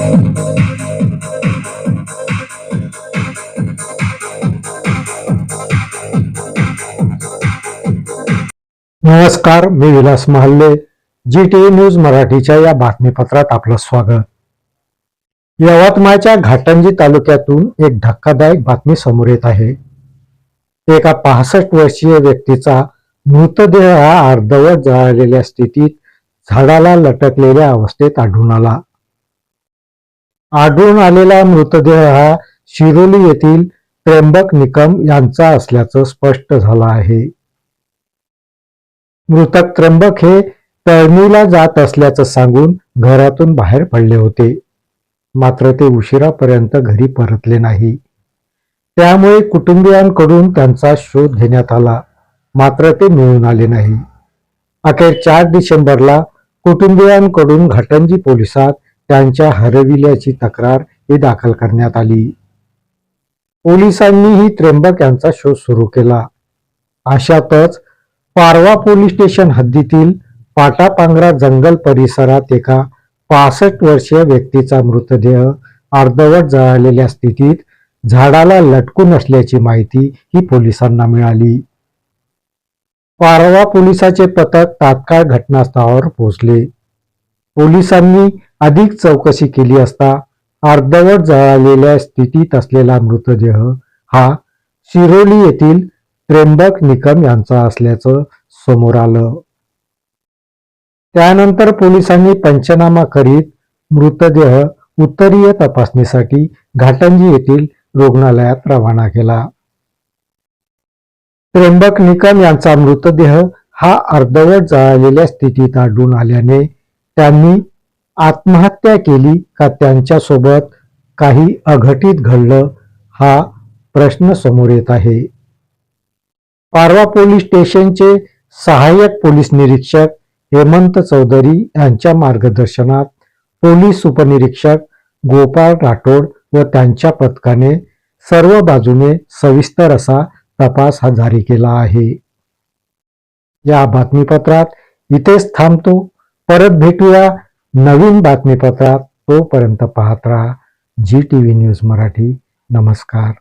नमस्कार, मी Vilas Mahalle. GTV news मराठीच्या या बातमीपत्रात आपलं स्वागत. यवतमाळच्या घाटंजी तालुक्यातून एक धक्कादायक बातमी समोर येत आहे. एका 65 वर्षीय व्यक्तीचा मृतदेह हा अर्धवट जळालेल्या स्थितीत झाडाला लटकलेल्या अवस्थेत आढळून आला. आढळून आलेला मृतदेह हा शिरोली येथील त्र्यंबक निकम यांचा असल्याचं स्पष्ट झालं आहे. मृतक त्र्यंबक हे तळणीला जात असल्याचं सांगून घरातून बाहेर पडले होते. मात्र ते उशिरापर्यंत घरी परतले नाही. त्यामुळे कुटुंबियांकडून त्यांचा शोध घेण्यात आला, मात्र ते मिळून आले नाही. अखेर 4 डिसेंबरला कुटुंबियांकडून घाटंजी पोलिसात त्यांच्या हरविल्याची तक्रार दाखल करण्यात आली. पोलिसांनीही त्र्यंबक यांचा शोध सुरू केला. अशातच पारवा पोलीस स्टेशन हद्दीतील पाटापांगरा जंगल परिसरात एका 65 वर्षीय व्यक्तीचा मृतदेह अर्धवट जळालेल्या स्थितीत झाडाला लटकून असल्याची माहिती ही पोलिसांना मिळाली. पारवा पोलिसाचे पथक तात्काळ घटनास्थळावर पोहोचले. पोलिसांनी अधिक चौकशी केली असता अर्धवट जळालेल्या स्थितीत असलेला मृतदेह हा शिरोली येथील त्र्यंबक निकम यांचा असल्याचं समोर आलं. त्यानंतर पोलिसांनी पंचनामा करीत मृतदेह उत्तरीय तपासणीसाठी घाटंजी येथील रुग्णालयात रवाना केला. त्र्यंबक निकम यांचा मृतदेह हा अर्धवट जळालेल्या स्थितीत आढळून आल्याने त्यांनी आत्महत्या केली का त्यांच्यासोबत काही अघटित घडलं हा प्रश्न समोर येत आहे. पारवा पोलीस स्टेशनचे सहाय्यक पोलीस निरीक्षक हेमंत चौधरी यांच्या मार्गदर्शनात पोलीस उपनिरीक्षक गोपाळ राठोड व त्यांच्या पथकाने सर्व बाजूने सविस्तर असा तपास जारी केला आहे. या बातमीपत्रात इथेच थांबतो. परत भेटूया नवीन बातमीपत्रात. तोपर्यंत पाहत राहा GTV न्यूज मराठी. नमस्कार.